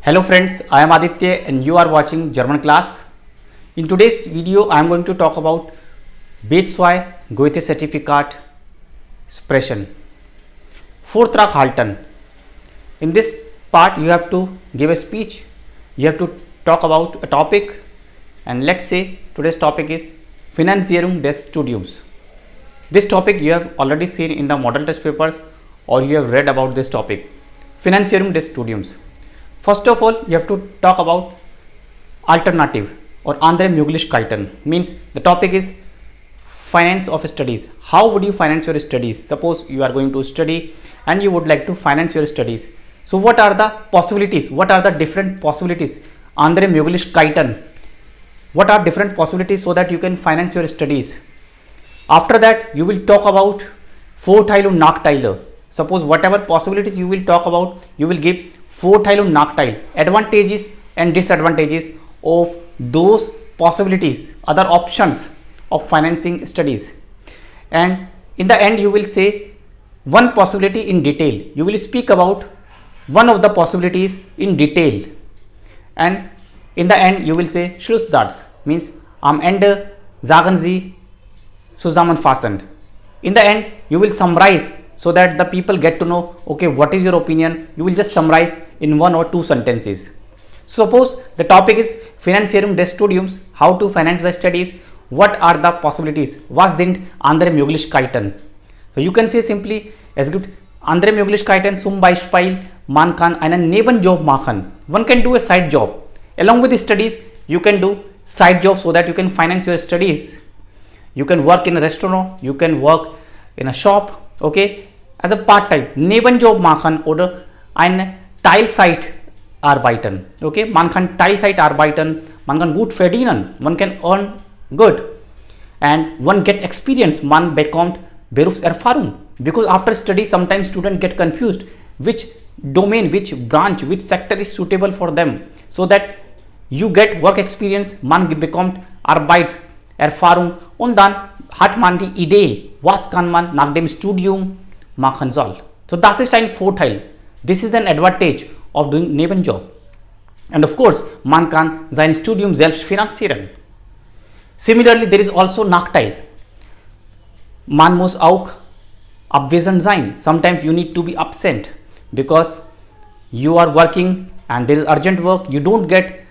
Hello friends, I am Aditya and you are watching German class. In today's video, I am going to talk about B2 Goethe Certificate Sprechen. Vortrag halten. In this part, you have to give a speech. You have to talk about a topic, and let's say today's topic is Finanzierung des Studiums. This topic you have already seen in the model test papers or you have read about this topic. Finanzierung des Studiums. First of all, you have to talk about alternative or andere Möglichkeiten. Means the topic is finance of studies. How would you finance your studies? Suppose you are going to study and you would like to finance your studies. So what are the possibilities? What are the different possibilities? Andere Möglichkeiten. What are different possibilities so that you can finance your studies? After that, you will talk about Vorteile und Nachteile. Suppose whatever possibilities you will talk about, you will give Vorteile und Nachteile, advantages and disadvantages of those possibilities, other options of financing studies. And in the end, you will say one possibility in detail. You will speak about one of the possibilities in detail. And in the end, you will say Schlusssatz, means am Ende sagen Sie zusammenfassend. In the end, you will summarize so that the people get to know, okay, what is your opinion? You will just summarize in one or two sentences. Suppose the topic is Finanzierung des Studiums, how to finance the studies. What are the possibilities? Was sind andere Möglichkeiten? So you can say simply, es gibt andere Möglichkeiten, zum Beispiel, man kann einen Nebenjob machen. One can do a side job. Along with the studies, you can do side job so that you can finance your studies. You can work in a restaurant, you can work in a shop, okay, as a part-time. Nebenjob machen oder ein Teilzeit arbeiten. Okay, man kann Teilzeit arbeiten, man kann gut verdienen, one can earn good and one get experience, man bekommt Berufserfahrung. Because after study, sometimes students get confused which domain, which branch, which sector is suitable for them. So that you get work experience, man bekommt Arbeitserfahrung und dann hat man die Idee, was kann man nach dem Studium machen soll. So das ist ein Vorteil. This is an advantage of doing Nebenjob. And of course, man kann sein Studium selbst finanzieren. Similarly, there is also Nachteil. Man muss auch abwesend sein. Sometimes you need to be absent because you are working and there is urgent work. You don't get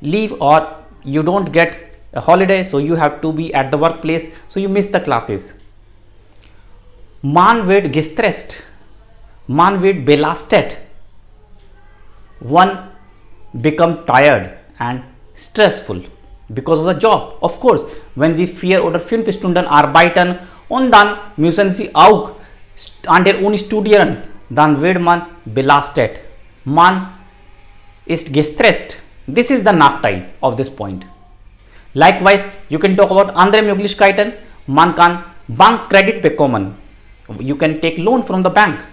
leave or you don't get a holiday, so you have to be at the workplace, so you miss the classes. Man wird gestresst, man wird belastet, one become tired and stressful because of the job. Of course, wenn Sie 4 oder 5 Stunden arbeiten und dann müssen Sie auch an der Uni studieren, dann wird man belastet, man ist gestresst. This is the Nachteil of this point. Likewise, you can talk about andere Möglichkeiten. Man kann Bankkredit bekommen. You can take loan from the bank.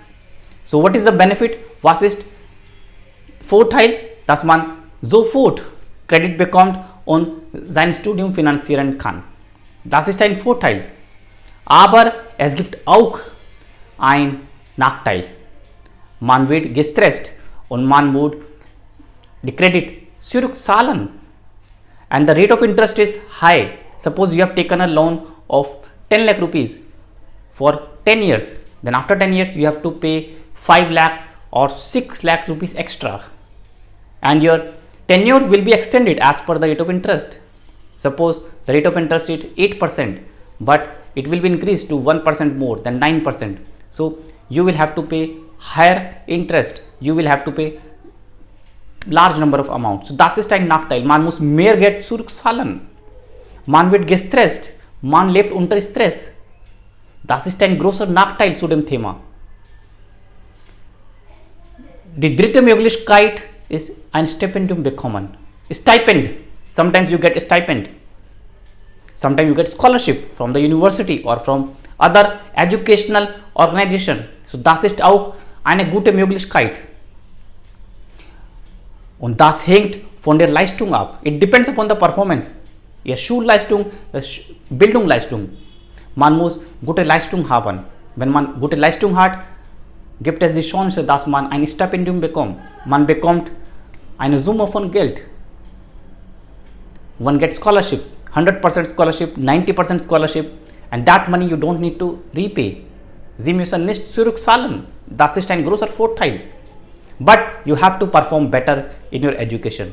So what is the benefit? Was ist Vorteil? Dass man sofort Kredit bekommt und sein Studium finanzieren kann. Das ist ein Vorteil. Aber es gibt auch ein Nachteil. Man wird gestresst und man muss die Kredit zurückzahlen. And the rate of interest is high. Suppose you have taken a loan of 10 lakh rupees for 10 years. Then after 10 years, you have to pay 5 lakh or 6 lakh rupees extra. And your tenure will be extended as per the rate of interest. Suppose the rate of interest is 8%, but it will be increased to 1% more than 9%. So you will have to pay higher interest. You will have to pay large number of amounts. So das ist ein Nachteil. Man muss mehr Geld zurückzahlen. Man wird gestresst. Man lebt unter Stress. Das ist ein großer Nachteil zu dem Thema. Die dritte Möglichkeit ist ein Stipendium bekommen. Stipend. Sometimes you get a stipend. Sometimes you get scholarship from the university or from other educational organization. So das ist auch eine gute Möglichkeit. Und das hängt von der Leistung ab. It depends upon the performance. Schulleistung, Bildungsleistung. Man muss gute Leistung haben. Wenn man gute Leistung hat, gibt es die Chance, dass man ein Stipendium bekommt. Man bekommt eine Summe von Geld. One gets scholarship, 100% scholarship, 90% scholarship, and that money you don't need to repay. Sie müssen nicht zurückzahlen. Das ist ein großer Vorteil. But you have to perform better in your education.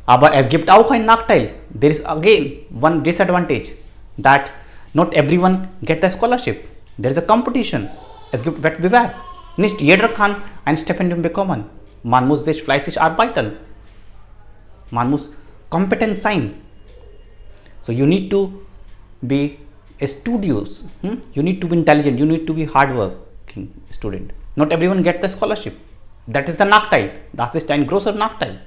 Aber es gibt auch einen Nachteil. There is again one disadvantage, that not everyone get the scholarship. There is a competition. Es gibt Wettbewerb. Nicht jeder kann ein Stipendium bekommen. Man muss sich fleißig arbeiten. Man muss kompetent sein. So you need to be studious. You need to be intelligent. You need to be hardworking student. Not everyone get the scholarship. That is the Nachteil. Das ist ein großer Nachteil.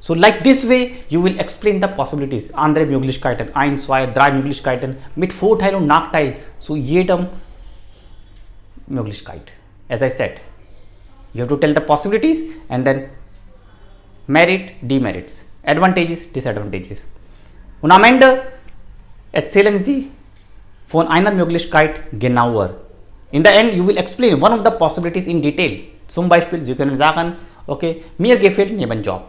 So like this way you will explain the possibilities. Andere Möglichkeiten, 1, 2, 3 Möglichkeiten mit Vorteil und Nachteil zu jedem Möglichkeit. As I said, you have to tell the possibilities and then merit, demerits, advantages, disadvantages. Und am Ende erzählen Sie von einer Möglichkeit genauer. In the end you will explain one of the possibilities in detail. Zum Beispiel, Sie können sagen, okay, mir gefällt Nebenjob.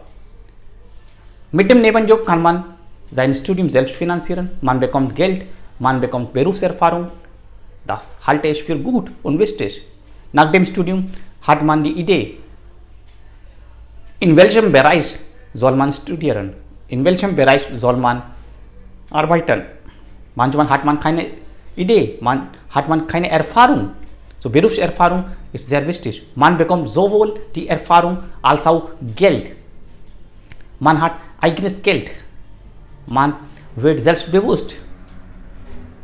Mit dem Nebenjob kann man sein Studium selbst finanzieren, man bekommt Geld, man bekommt Berufserfahrung. Das halte ich für gut und wichtig. Nach dem Studium hat man die Idee, in welchem Bereich soll man studieren, in welchem Bereich soll man arbeiten. Manchmal hat man keine Idee, hat man keine Erfahrung. So Berufserfahrung ist sehr wichtig. Man bekommt sowohl die Erfahrung als auch Geld. Man hat eigenes Geld. Man wird selbstbewusst.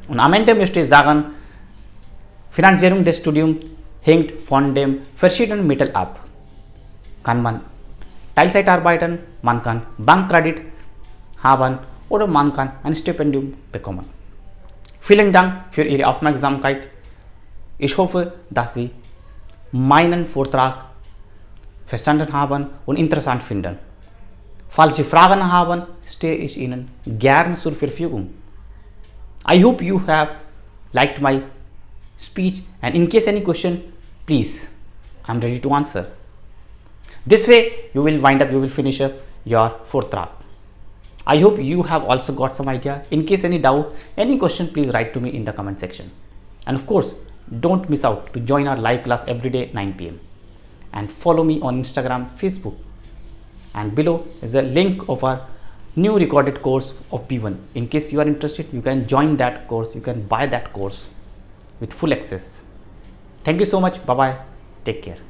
Und am Ende möchte ich sagen, Finanzierung des Studiums hängt von den verschiedenen Mitteln ab. Kann man Teilzeit arbeiten, man kann Bankkredit haben oder man kann ein Stipendium bekommen. Vielen Dank für Ihre Aufmerksamkeit. Ich hoffe, dass Sie meinen Vortrag verstanden haben und interessant finden. Falls Sie Fragen haben, stehe ich Ihnen gerne zur Verfügung. I hope you have liked my speech, and in case any question, please, I'm ready to answer. This way you will finish up your Vortrag. I hope you have also got some idea. In case any doubt, any question, please write to me in the comment section. And of course, don't miss out to join our live class every day 9 p.m. and follow me on Instagram, Facebook. And below is a link of our new recorded course of B1. In case you are interested, you can join that course, you can buy that course with full access. Thank you so much. Bye bye. Take care.